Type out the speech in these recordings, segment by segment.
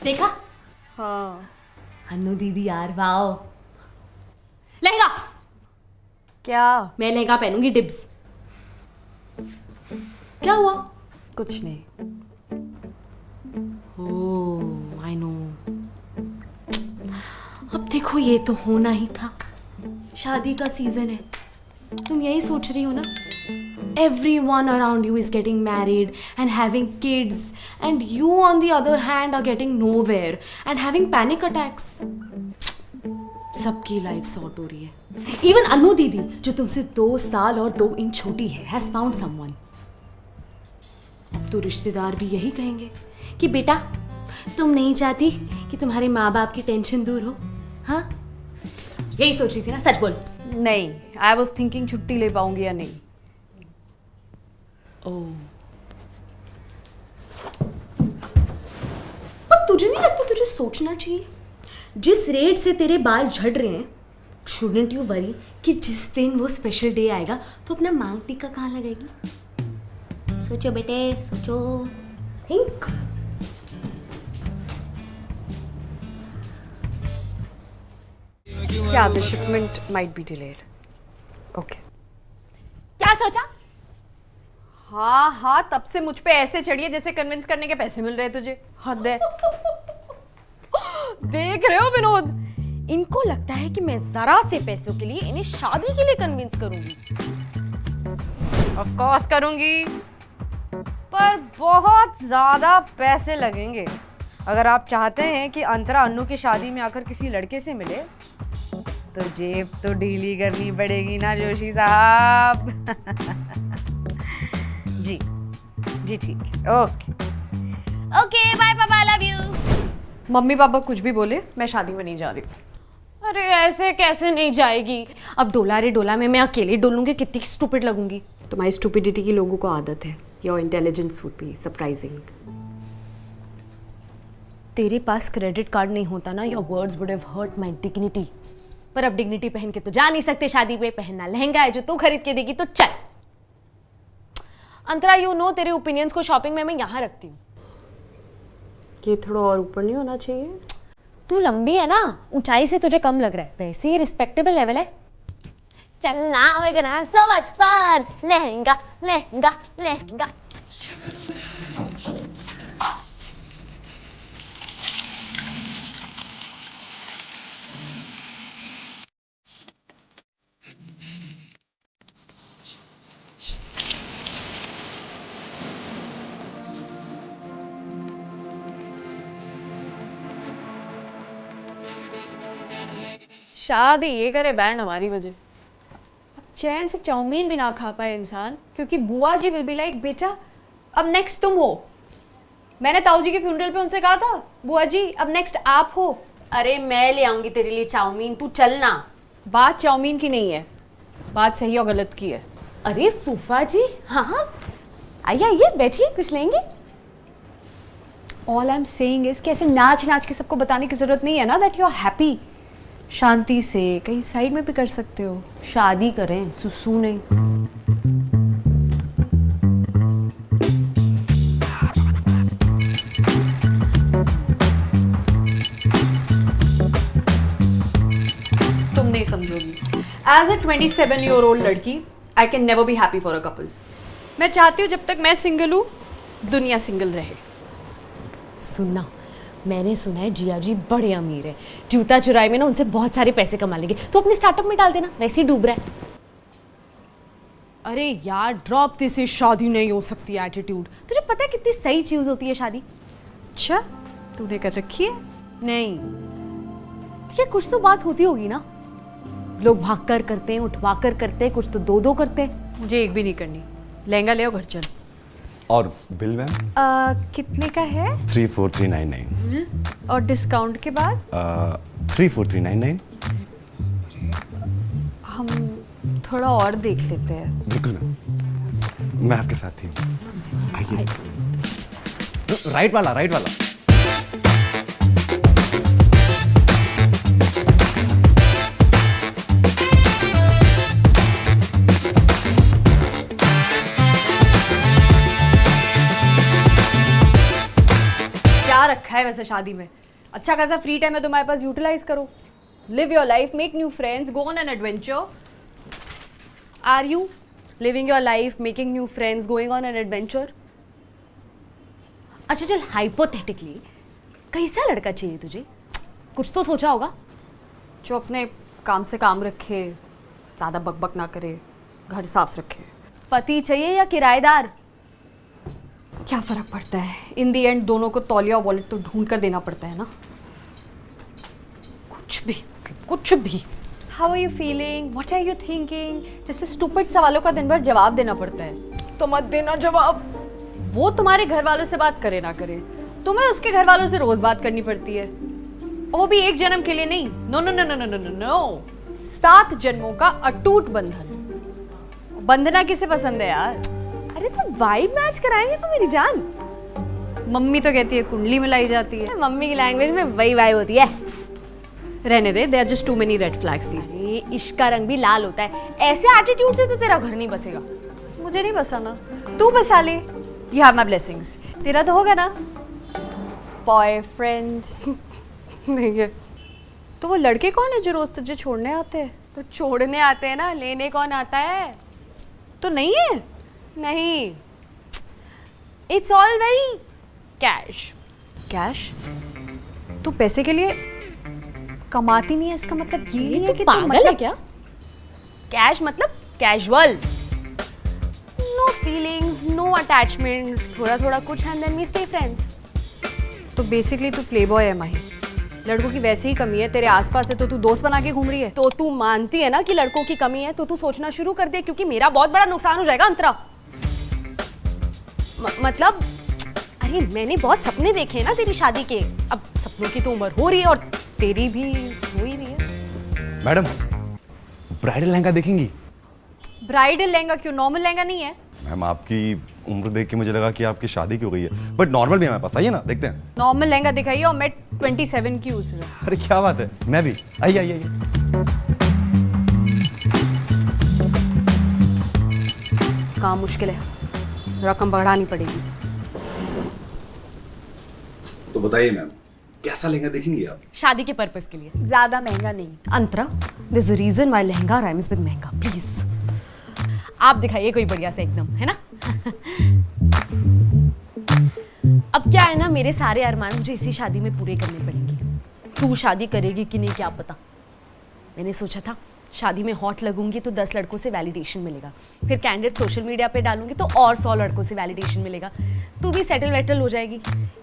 देखा? हाँ। अन्नू दीदी यार वाओ। लहंगा। क्या? मैं लहंगा पहनूंगी डिब्स। क्या हुआ? कुछ नहीं। ओह आई नो। अब देखो ये तो होना ही था, शादी का सीजन है। तुम यही सोच रही हो ना? Everyone around you is getting married and having kids, and you on the other hand are getting nowhere and having panic attacks. सबकी लाइफ सॉर्ट हो रही है। इवन अनु दीदी जो तुमसे 2 साल और 2 इंच छोटी है हैज फाउंड समवन। तो रिश्तेदार भी यही कहेंगे कि बेटा तुम नहीं चाहती कि तुम्हारे माँ बाप की टेंशन दूर हो? हाँ यही सोच रही थी ना? सच बोल। नहीं, आई वॉज थिंकिंग छुट्टी ले पाऊंगी या नहीं। पर तुझे नहीं लगता तुझे सोचना चाहिए? जिस रेट से तेरे बाल झड़ रहे हैं, shouldn't you worry कि जिस दिन वो स्पेशल डे आएगा तो अपना मांग टीका कहाँ लगाएगी? सोचो बेटे सोचो, थिंक। क्या? The shipment might be delayed. Okay. क्या सोचा? हाँ हाँ, तब से मुझ पे ऐसे चढ़ी है जैसे कन्विंस करने के पैसे मिल रहे हैं तुझे। हद है। देख रहे हो विनोद, इनको लगता है कि मैं जरा से पैसों के लिए इन्हें शादी के लिए कन्विंस करूंगी। ऑफ कोर्स करूंगी, पर बहुत ज्यादा पैसे लगेंगे। अगर आप चाहते हैं कि अंतरा अन्नू की शादी में आकर किसी लड़के से मिले तो जेब तो ढीली करनी पड़ेगी ना जोशी साहब। जी जी ठीक है। ओके ओके बाय पापा, I love you. Mummy papa कुछ भी बोले, मैं शादी में नहीं जा रही। अरे ऐसे कैसे नहीं जाएगी? अब डोला रे डोला में मैं अकेले डोलूंगी, कितनी स्टूपिड लगूंगी। तुम्हारी स्टूपिडिटी की लोगों को आदत है। Your intelligence would be surprising. तेरे पास क्रेडिट कार्ड नहीं होता ना, your words would have hurt my dignity. पर अब डिग्निटी पहन के तो जा नहीं सकते शादी पे, पहनना लहंगा है जो तू खरीद के देगी तो चल। अंतरा यू नो तेरे ओपिनियंस को शॉपिंग में मैं यहाँ रखती हूँ। ये थोड़ा और ऊपर नहीं होना चाहिए? तू लंबी है ना, ऊंचाई से तुझे कम लग रहा है, वैसे ही रिस्पेक्टेबल लेवल है। चलना वगैरह so much fun, lehenga lehenga lehenga. शादी ये करे बैंड हमारी वजह। चैन से चाउमीन भी ना खा पाए इंसान, क्योंकि बुआ जी विल बी लाइक बेटा अब नेक्स्ट तुम हो। मैंने ताऊ जी के फ्यूनरल पे उनसे कहा था बुआ जी अब नेक्स्ट आप हो। अरे मैं ले आऊंगी तेरे लिए चाउमीन, तू चलना। बात चाउमीन की नहीं है, बात सही और गलत की है। अरे फूफा जी, हाँ हाँ आइए आइए बैठिए, कुछ लेंगे? All I am saying is कि ऐसे नाच नाच के सबको बताने की जरूरत नहीं है ना दैट यू आर हैप्पी। शांति से कहीं साइड में भी कर सकते हो। शादी करें, सुसु नहीं। तुम नहीं समझोगी। एज अ 27-year-old लड़की I can never be happy for a couple. मैं चाहती हूँ जब तक मैं सिंगल हूँ दुनिया सिंगल रहे। सुनना, मैंने सुना है जिया जी बड़े अमीर है, जूता चुराई में ना उनसे बहुत सारे पैसे कमा लेंगे, तो अपने स्टार्टअप में डाल देना, वैसे ही डूब रहा है। अरे यार ड्रॉप दिस, शादी नहीं हो सकती एटीट्यूड। तुझे पता है कितनी सही चीज होती है शादी? अच्छा तूने कर रखी है? नहीं, ये कुछ तो बात होती होगी ना। लोग भाग कर करते हैं, उठवा कर करते हैं, कुछ तो दो दो करते हैं। मुझे एक भी नहीं करनी। लहंगा ले आओ, घर चल। और बिल मैम? कितने का है? 34399। और डिस्काउंट के बाद? 34399। हम थोड़ा और देख लेते हैं। बिल्कुल मैम, मैं आपके साथ ही हूँ। आइए। राइट वाला, राइट वाला। क्या रखा है है वैसे शादी में? अच्छा खासा फ्री टाइम है तुम्हारे पास, यूटिलाइज करो. Live your life, make new friends, go on an adventure. Are you living your life, making new friends, going on an adventure? अच्छा चल, हाइपोथेटिकली कैसा लड़का चाहिए तुझे? कुछ तो सोचा होगा. जो अपने काम से काम रखे, ज़्यादा बकबक ना करे, घर साफ रखे. पति चाहिए या किराएदार? क्या फर्क पड़ता है? इन दी एंड दोनों को तौलिया और वॉलेट तो ढूंढ कर देना पड़ता है ना. कुछ भी. How are you feeling, what are you thinking, जैसे स्टूपिड सवालों का दिन भर जवाब देना पड़ता है. तो मत देना जवाब. वो तुम्हारे घर वालों से बात करे ना करे, तुम्हें उसके घर वालों से रोज बात करनी पड़ती है, और वो भी एक जन्म के लिए नहीं. No no no no no no no, 7 जन्मों का अटूट बंधन. बंधना किसे पसंद है यार? अरे तो वाइब मैच कराएंगे तो मेरी जान. मम्मी तो कहती है कुंडली मिलाई जाती है. मम्मी की लैंग्वेज में वही वाइब होती है. रहने दे, there are just too many red flags these days. ये इश्क का रंग भी लाल होता है. ऐसे एटीट्यूड से तो तेरा घर नहीं बसेगा. मुझे नहीं बसाना, तू बसा ले. You have my blessings. तेरा तो होगा ना बॉयफ्रेंड? नहीं है. तो वो लड़के कौन है जो रोज तुझे छोड़ने आते हैं? तो छोड़ने आते हैं ना, लेने कौन आता है? तो नहीं है? नहीं, it's all very cash. Cash? तू पैसे के लिए कमाती नहीं है, इसका मतलब ये नहीं है तो कि पागल है क्या? कैश मतलब casual, no feelings, no attachment, थोड़ा थोड़ा कुछ and then we stay friends. तो बेसिकली तू प्लेबॉय है माही. लड़कों की वैसे ही कमी है, तेरे आसपास है तो तू दोस्त बना के घूम रही है. तो तू मानती है ना कि लड़कों की कमी है, तो तू सोचना शुरू कर दे, क्योंकि मेरा बहुत बड़ा नुकसान हो जाएगा अंतरा. मतलब अरे मैंने बहुत सपने देखे हैं ना तेरी शादी के. अब सपनों की तो उम्र हो रही है और तेरी भी हो ही रही है. मैडम, ब्राइडल लहंगा देखेंगी? ब्राइडल लहंगा क्यों, नॉर्मल लहंगा नहीं है? मैम, आपकी उम्र देख के मुझे लगा कि आपकी शादी की हो गई है, बट नॉर्मल भी है हमारे पास. आइए ना, देखते हैं. नॉर्मल लहंगा दिखाइए, और मैं 27 की हूँ सिर्फ. अरे क्या बात है, मैं भी. आइए आइए आइए. काम मुश्किल है, रकम बढ़ानी पड़ेगी. तो बताइए मैम, कैसा लहंगा देखेंगी आप? शादी के पर्पस के लिए. ज्यादा महंगा नहीं. Antara, there is a reason why lehenga rhymes with महंगा. प्लीज आप दिखाइए कोई बढ़िया सा एकदम, है ना. अब क्या है ना, मेरे सारे अरमान मुझे इसी शादी में पूरे करने पड़ेंगे. तू शादी करेगी कि नहीं क्या पता. मैंने सोचा था शादी में हॉट लगूंगी तो 10 लड़कों से वैलिडेशन मिलेगा, फिर कैंडिडेट सोशल मीडिया पे डालूंगी तो और 100 लड़कों से वैलिडेशन मिलेगा. तू भी सेटल वेटल हो जाएगी,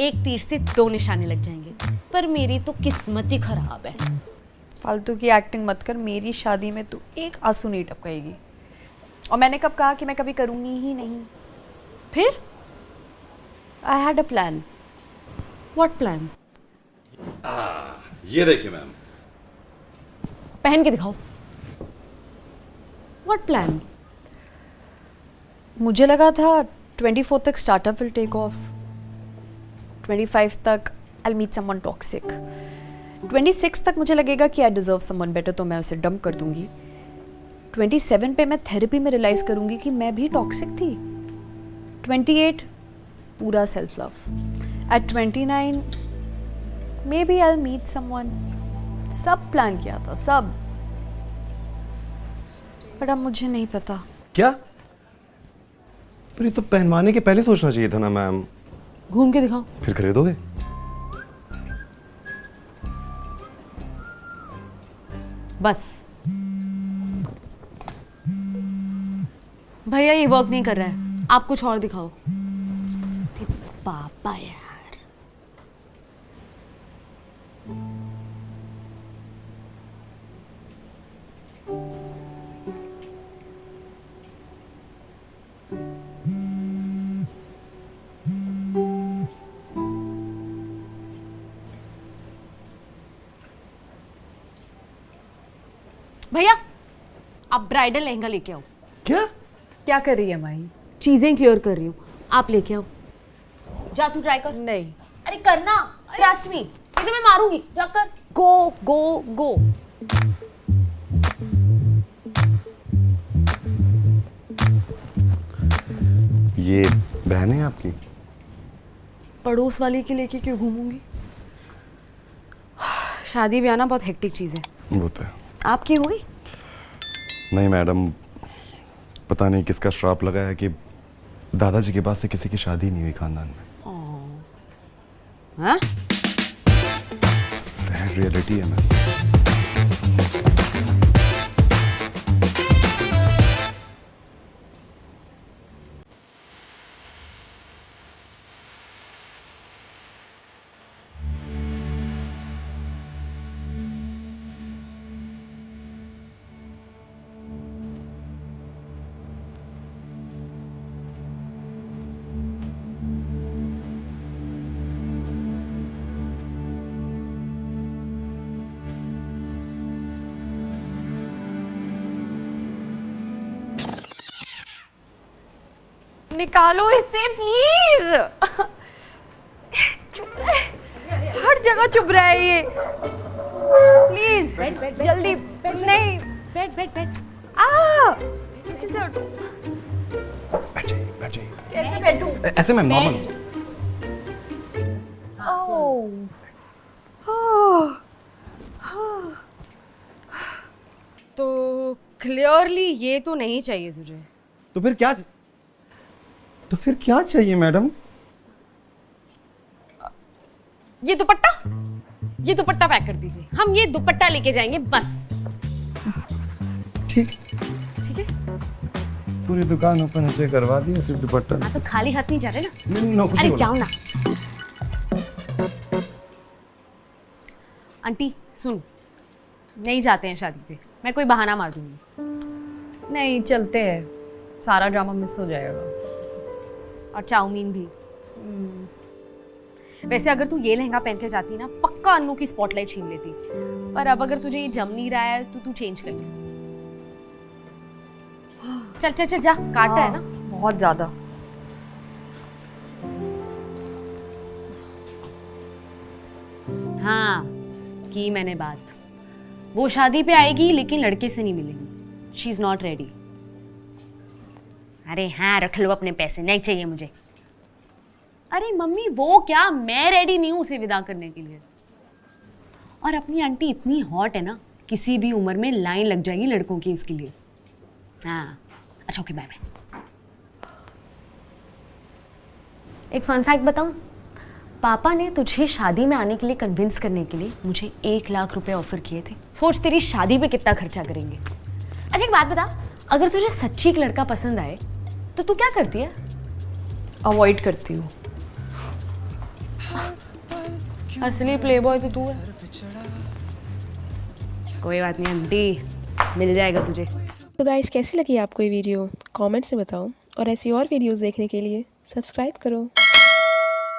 एक तीर से 2 निशाने लग जाएंगे. पर मेरी तो किस्मत ही खराब है. फालतू की एक्टिंग मत कर. मेरी शादी में तू एक आंसू नहीं टपकाएगी. और मैंने कब कहा कि मैं कभी करूंगी ही नहीं? फिर I had a plan. What plan? ये देखिए मैम. पहन के दिखाओ. What plan? मुझे लगा था 24 तक स्टार्टअप विल टेक ऑफ, 25 तक आई मीट समवन टॉक्सिक, 26 तक मुझे लगेगा कि आई डिजर्व समवन बेटर, तो मैं उसे डंप कर दूंगी. 27 पे मैं थेरेपी में रियलाइज करूंगी कि मैं भी टॉक्सिक थी. 28 पूरा self love. At 29 maybe I meet someone. सब प्लान किया था, सब. बट अब मुझे नहीं पता. क्या? पर ये तो पहनवाने के पहले सोचना चाहिए था ना मैम. घूम के दिखाओ. फिर खरीदोगे? बस भैया ये वर्क नहीं कर रहा है, आप कुछ और दिखाओ. पापा यार. भैया आप ब्राइडल लहंगा लेके आओ. क्या? क्या कर रही है माही? चीजें क्लियर कर रही हूँ, आप लेके आओ. जा तू ट्राई कर. नहीं. अरे करना, ट्रस्ट मी, नहीं तो मैं मारूंगी. जाकर गो गो गो. ये बहन है आपकी? पड़ोस वाले के लेके क्यों घूमूंगी? शादी ब्याह ना बहुत हेक्टिक चीज़ है। वो तो है। आपकी हुई? नहीं मैडम, पता नहीं किसका श्राप लगा है कि दादाजी के पास से किसी की शादी नहीं हुई खानदान में। हाँ? सैड रियलिटी है मैम। निकालो इसे प्लीज। चुप रहे, हर जगह चुप रहा है ये। प्लीज जल्दी। नहीं, बैठ। नीचे से हटो। बैठ जाइए। कैसे बैठूं? ऐसे मैम नॉर्मल। तो क्लियरली ये तो नहीं चाहिए तुझे। तो फिर क्या चाहिए मैडम? ये दुपट्टा पैक कर दीजिए। हम ये दुपट्टा लेके जाएंगे बस। ठीक है? पूरी दुकान ऊपर नीचे करवा दी, सिर्फ दुपट्टा। हाँ तो खाली हाथ नहीं जा रहे ना। नो, कुछ अरे नहीं जाओ ना। आंटी सुन, नहीं जाते हैं शादी पे। मैं कोई बहाना मार दूंगी। नहीं चलते हैं, सारा ड्रामा मिस हो जाएगा। और चाउमीन भी। वैसे अगर तू ये लहंगा पहन के जाती ना, पक्का अन्नू की स्पॉटलाइट छीन लेती। पर अब अगर तुझे ये जम नहीं रहा है तो तू चेंज कर ले। चल जा, काट रहा है ना। बहुत ज्यादा। हाँ, की मैंने बात। वो शादी पे आएगी लेकिन लड़के से नहीं मिलेगी। She is not ready. अरे हाँ, रख लो अपने पैसे, नहीं चाहिए मुझे। अरे मम्मी वो क्या, मैं रेडी नहीं हूँ उसे विदा करने के लिए। और अपनी आंटी इतनी हॉट है ना, किसी भी उम्र में लाइन लग जाएगी लड़कों की इसके लिए। हाँ अच्छा ओके, बाय बाय। एक फन फैक्ट बताऊं, पापा ने तुझे शादी में आने के लिए कन्विंस करने के लिए मुझे 1 लाख रुपए ऑफर किए थे। सोच तेरी शादी पे कितना खर्चा करेंगे। अच्छा एक बात बता, अगर तुझे सच्ची एक लड़का पसंद आए तो तू क्या करती है? अवॉइड करती हूँ। असली प्लेबॉय तो तू है। कोई बात नहीं आंटी, मिल जाएगा तुझे। तो गाइस कैसी लगी आपको ये वीडियो कमेंट्स में बताओ, और ऐसी और वीडियोस देखने के लिए सब्सक्राइब करो।